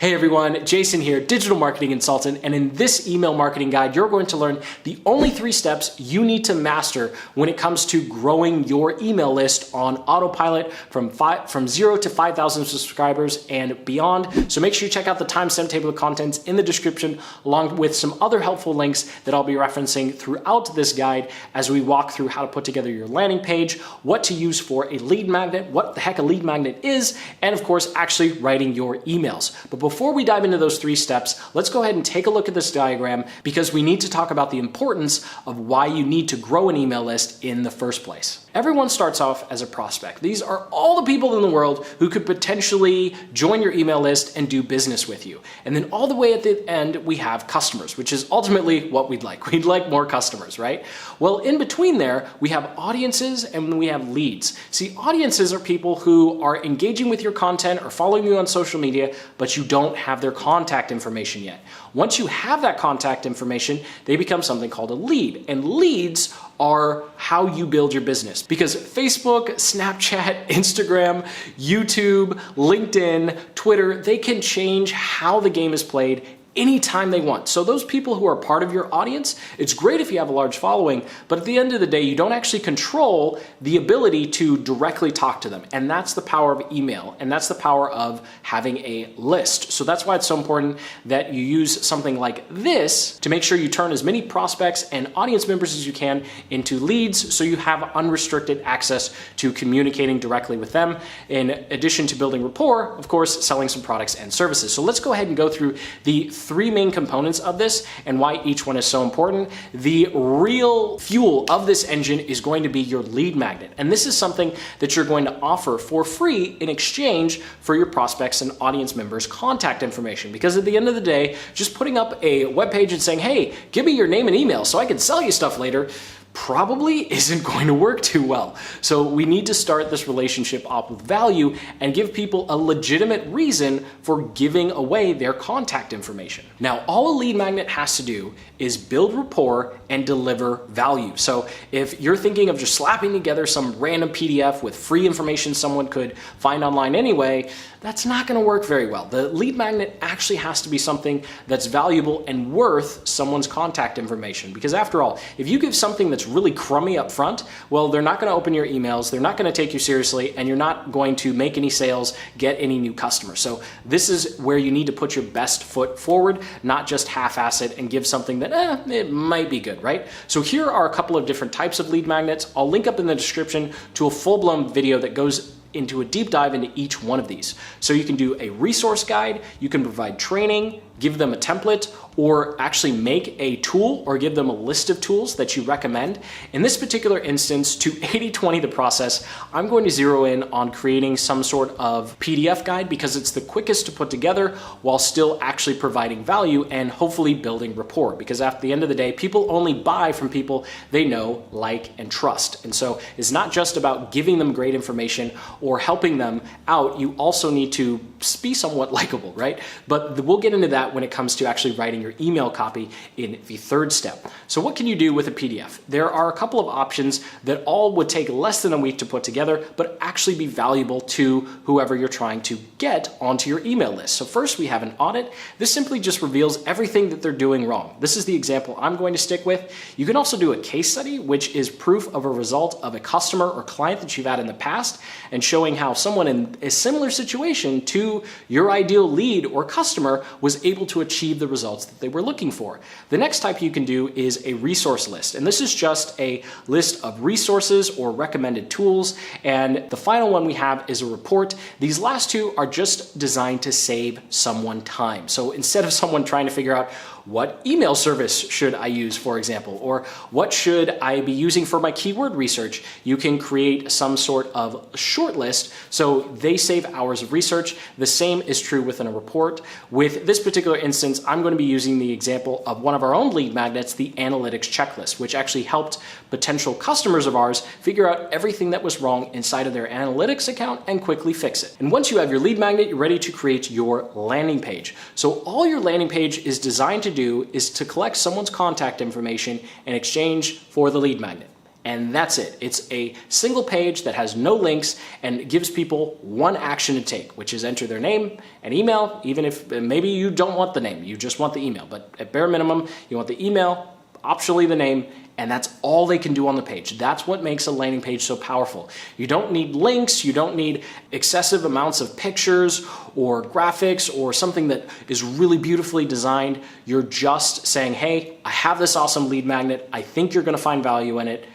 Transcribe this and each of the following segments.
Hey everyone, Jason here, digital marketing consultant, and in this email marketing guide, you're going to learn the only 3 steps you need to master when it comes to growing your email list on autopilot from 0 to 5,000 subscribers and beyond. So make sure you check out the timestamp table of contents in the description, along with some other helpful links that I'll be referencing throughout this guide as we walk through how to put together your landing page, what to use for a lead magnet, what the heck a lead magnet is, and of course, actually writing your emails. But before we dive into those 3 steps, let's go ahead and take a look at this diagram because we need to talk about the importance of why you need to grow an email list in the first place. Everyone starts off as a prospect. These are all the people in the world who could potentially join your email list and do business with you. And then all the way at the end, we have customers, which is ultimately what we'd like. We'd like more customers, right? Well, in between there, we have audiences and we have leads. See, audiences are people who are engaging with your content or following you on social media, but you don't have their contact information yet. Once you have that contact information, they become something called a lead. And leads are how you build your business, because Facebook, Snapchat, Instagram, YouTube, LinkedIn, Twitter, they can change how the game is played anytime they want. So those people who are part of your audience, it's great if you have a large following, but at the end of the day, you don't actually control the ability to directly talk to them. And that's the power of email. And that's the power of having a list. So that's why it's so important that you use something like this to make sure you turn as many prospects and audience members as you can into leads, so you have unrestricted access to communicating directly with them, in addition to building rapport, of course, selling some products and services. So let's go ahead and go through the 3 main components of this and why each one is so important. The real fuel of this engine is going to be your lead magnet. And this is something that you're going to offer for free in exchange for your prospects and audience members' contact information. Because at the end of the day, just putting up a web page and saying, hey, give me your name and email so I can sell you stuff later, probably isn't going to work too well. So we need to start this relationship off with value and give people a legitimate reason for giving away their contact information. Now, all a lead magnet has to do is build rapport and deliver value. So if you're thinking of just slapping together some random PDF with free information someone could find online anyway, that's not going to work very well. The lead magnet actually has to be something that's valuable and worth someone's contact information. Because after all, if you give something that's really crummy up front, well, they're not going to open your emails, they're not going to take you seriously, and you're not going to make any sales, get any new customers. So this is where you need to put your best foot forward, not just half-ass it and give something that, it might be good, right? So here are a couple of different types of lead magnets. I'll link up in the description to a full-blown video that goes into a deep dive into each one of these. So you can do a resource guide, you can provide training, give them a template, or actually make a tool or give them a list of tools that you recommend. In this particular instance, to 80-20 the process, I'm going to zero in on creating some sort of PDF guide because it's the quickest to put together while still actually providing value and hopefully building rapport. Because at the end of the day, people only buy from people they know, like, and trust. And so it's not just about giving them great information or helping them out. You also need to be somewhat likable, right? But we'll get into that when it comes to actually writing your email copy in the 3rd step. So what can you do with a PDF? There are a couple of options that all would take less than a week to put together, but actually be valuable to whoever you're trying to get onto your email list. So first we have an audit. This simply just reveals everything that they're doing wrong. This is the example I'm going to stick with. You can also do a case study, which is proof of a result of a customer or client that you've had in the past and showing how someone in a similar situation to your ideal lead or customer was able to achieve the results that they were looking for. The next type you can do is a resource list. And this is just a list of resources or recommended tools. And the final one we have is a report. These last 2 are just designed to save someone time. So instead of someone trying to figure out what email service should I use, for example, or what should I be using for my keyword research, you can create some sort of short list so they save hours of research. The same is true within a report. With this particular instance, I'm going to be using the example of one of our own lead magnets, the analytics checklist, which actually helped potential customers of ours figure out everything that was wrong inside of their analytics account and quickly fix it. And once you have your lead magnet, you're ready to create your landing page. So all your landing page is designed to do is to collect someone's contact information in exchange for the lead magnet. And that's it. It's a single page that has no links and gives people one action to take, which is enter their name and email, even if maybe you don't want the name, you just want the email. But at bare minimum, you want the email, optionally the name, and that's all they can do on the page. That's what makes a landing page so powerful. You don't need links, you don't need excessive amounts of pictures or graphics or something that is really beautifully designed. You're just saying, hey, I have this awesome lead magnet. I think you're gonna find value in it.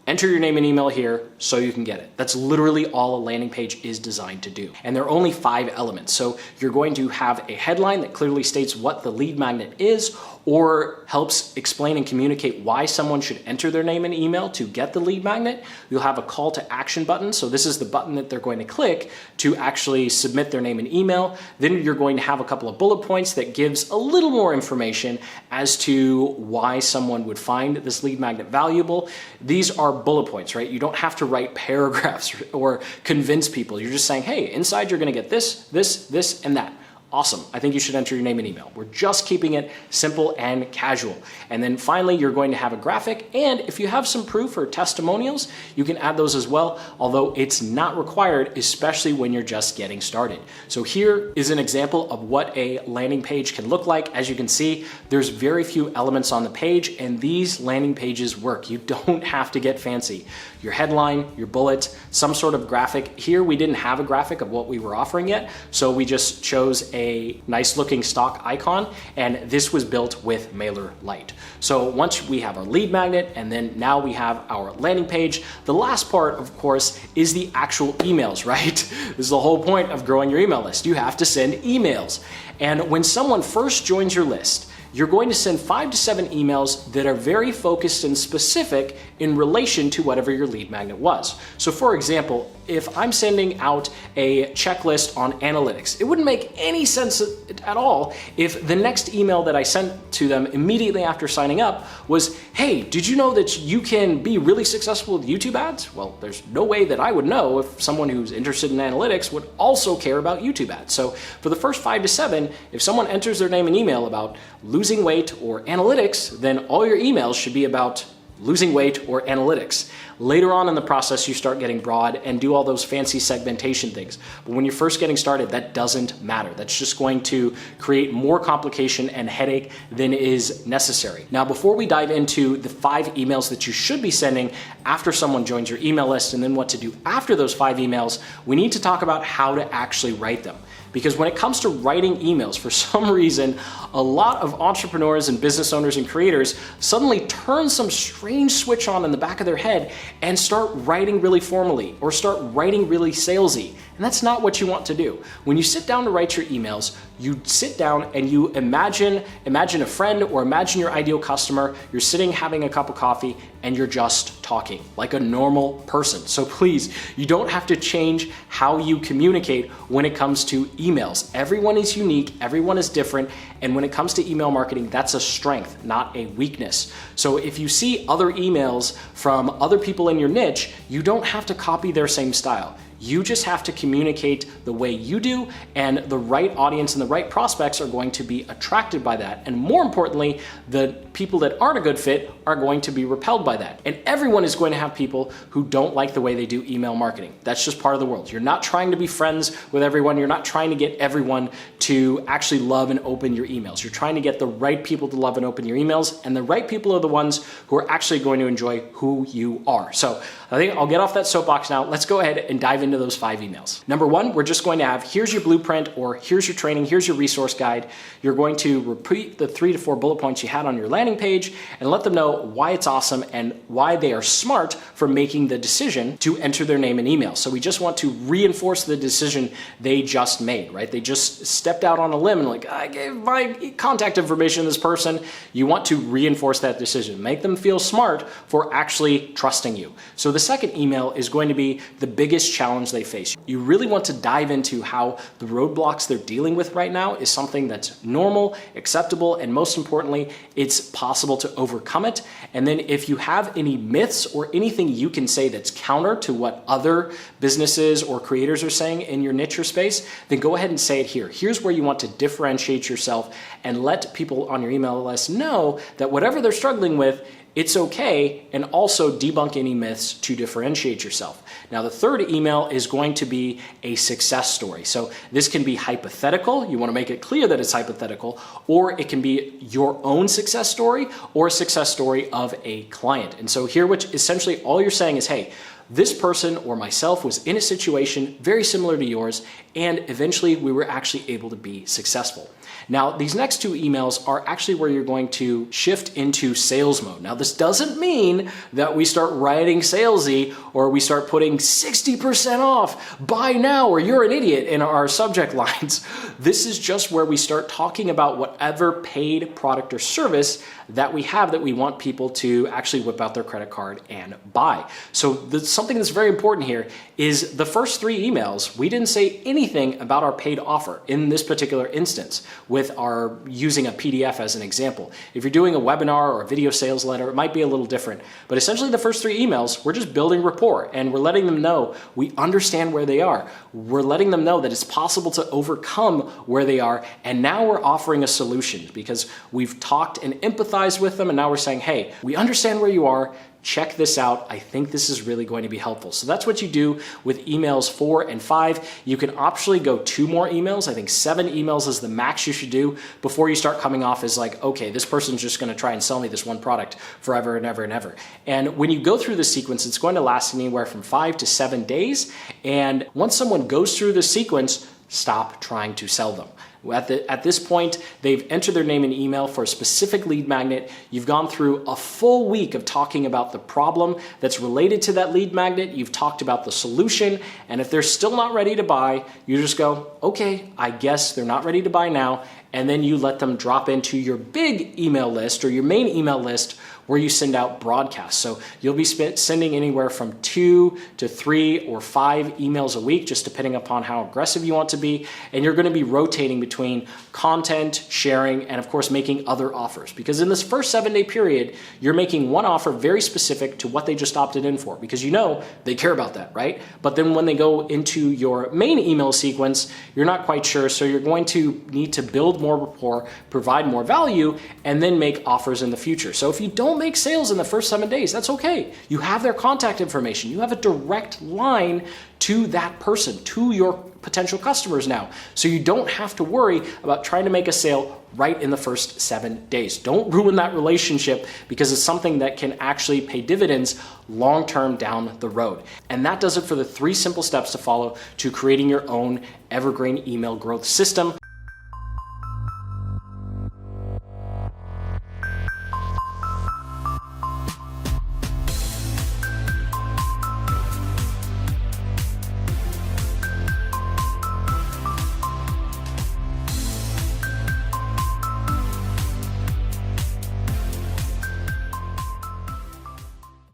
Enter your name and email here so you can get it. That's literally all a landing page is designed to do. And there are only 5 elements. So you're going to have a headline that clearly states what the lead magnet is or helps explain and communicate why someone should enter their name and email to get the lead magnet. You'll have a call to action button. So this is the button that they're going to click to actually submit their name and email. Then you're going to have a couple of bullet points that gives a little more information as to why someone would find this lead magnet valuable. These are bullet points, right? You don't have to write paragraphs or convince people. You're just saying, hey, inside you're going to get this, this, this, and that. Awesome. I think you should enter your name and email. We're just keeping it simple and casual. And then finally, you're going to have a graphic. And if you have some proof or testimonials, you can add those as well, although it's not required, especially when you're just getting started. So here is an example of what a landing page can look like. As you can see, there's very few elements on the page, and these landing pages work. You don't have to get fancy. Your headline, your bullet, some sort of graphic. Here, we didn't have a graphic of what we were offering yet, so we just chose a nice looking stock icon, and this was built with MailerLite. So once we have our lead magnet and then now we have our landing page, the last part, of course, is the actual emails, right? This is the whole point of growing your email list. You have to send emails. And when someone first joins your list, you're going to send 5 to 7 emails that are very focused and specific in relation to whatever your lead magnet was. So for example, if I'm sending out a checklist on analytics, it wouldn't make any sense at all if the next email that I sent to them immediately after signing up was, hey, did you know that you can be really successful with YouTube ads? Well, there's no way that I would know if someone who's interested in analytics would also care about YouTube ads. So for the first 5 to 7, if someone enters their name and email about losing weight or analytics, then all your emails should be about losing weight or analytics. Later on in the process, you start getting broad and do all those fancy segmentation things. But when you're first getting started, that doesn't matter. That's just going to create more complication and headache than is necessary. Now, before we dive into the 5 emails that you should be sending after someone joins your email list and then what to do after those 5 emails, we need to talk about how to actually write them. Because when it comes to writing emails, for some reason, a lot of entrepreneurs and business owners and creators suddenly turn some strange switch on in the back of their head and start writing really formally or start writing really salesy. And that's not what you want to do. When you sit down to write your emails, you sit down and you imagine a friend or imagine your ideal customer. You're sitting having a cup of coffee and you're just talking like a normal person. So please, you don't have to change how you communicate when it comes to emails. Everyone is unique, everyone is different, and when it comes to email marketing, that's a strength, not a weakness. So if you see other emails from other people in your niche, you don't have to copy their same style. You just have to communicate the way you do, and the right audience and the right prospects are going to be attracted by that. And more importantly, the people that aren't a good fit are going to be repelled by that. And everyone is going to have people who don't like the way they do email marketing. That's just part of the world. You're not trying to be friends with everyone. You're not trying to get everyone to actually love and open your emails. You're trying to get the right people to love and open your emails, and the right people are the ones who are actually going to enjoy who you are. So I think I'll get off that soapbox now. Let's go ahead and dive into those 5 emails. Number 1, we're just going to have, here's your blueprint, or here's your training, here's your resource guide. You're going to repeat the 3 to 4 bullet points you had on your landing page and let them know why it's awesome and why they are smart for making the decision to enter their name and email. So we just want to reinforce the decision they just made, right? They just stepped out on a limb and like, I gave my contact information to this person. You want to reinforce that decision. Make them feel smart for actually trusting you. So the second email is going to be the biggest challenge they face. You really want to dive into how the roadblocks they're dealing with right now is something that's normal, acceptable, and most importantly, it's possible to overcome it. And then if you have any myths or anything you can say that's counter to what other businesses or creators are saying in your niche or space, then go ahead and say it here. Here's where you want to differentiate yourself and let people on your email list know that whatever they're struggling with, it's okay, and also debunk any myths to differentiate yourself. Now, the third email is going to be a success story. So this can be hypothetical. You want to make it clear that it's hypothetical, or it can be your own success story or a success story of a client. And so here, which essentially all you're saying is, hey, this person or myself was in a situation very similar to yours, and eventually we were actually able to be successful. Now, these next two emails are actually where you're going to shift into sales mode. Now, this doesn't mean that we start writing salesy or we start putting 60% off, buy now, or you're an idiot in our subject lines. This is just where we start talking about whatever paid product or service that we have that we want people to actually whip out their credit card and buy. So something that's very important here is the first three emails, we didn't say anything about our paid offer in this particular instance with our using a PDF as an example. If you're doing a webinar or a video sales letter, it might be a little different. But essentially the first three emails, we're just building rapport and we're letting them know we understand where they are. We're letting them know that it's possible to overcome where they are. And now we're offering a solution because we've talked and empathized with them. And now we're saying, hey, we understand where you are. Check this out. I think this is really going to be helpful. So that's what you do with emails 4 and 5. You can optionally go 2 more emails. I think 7 emails is the max you should do before you start coming off as like, okay, this person's just going to try and sell me this one product forever and ever and ever. And when you go through the sequence, it's going to last anywhere from 5 to 7 days. And once someone goes through the sequence, stop trying to sell them. At this point, they've entered their name and email for a specific lead magnet. You've gone through a full week of talking about the problem that's related to that lead magnet. You've talked about the solution. And if they're still not ready to buy, you just go, okay, I guess they're not ready to buy now. And then you let them drop into your big email list or your main email list where you send out broadcasts. So you'll be sending anywhere from 2 to 3 or 5 emails a week, just depending upon how aggressive you want to be. And you're going to be rotating between content, sharing, and of course, making other offers. Because in this first 7-day period, you're making one offer very specific to what they just opted in for, because you know they care about that, right? But then when they go into your main email sequence, you're not quite sure. So you're going to need to build more rapport, provide more value, and then make offers in the future. So if you don't make sales in the first 7 days, that's okay. You have their contact information. You have a direct line to that person, to your potential customers now. So you don't have to worry about trying to make a sale right in the first 7 days. Don't ruin that relationship because it's something that can actually pay dividends long-term down the road. And that does it for the 3 simple steps to follow to creating your own evergreen email growth system.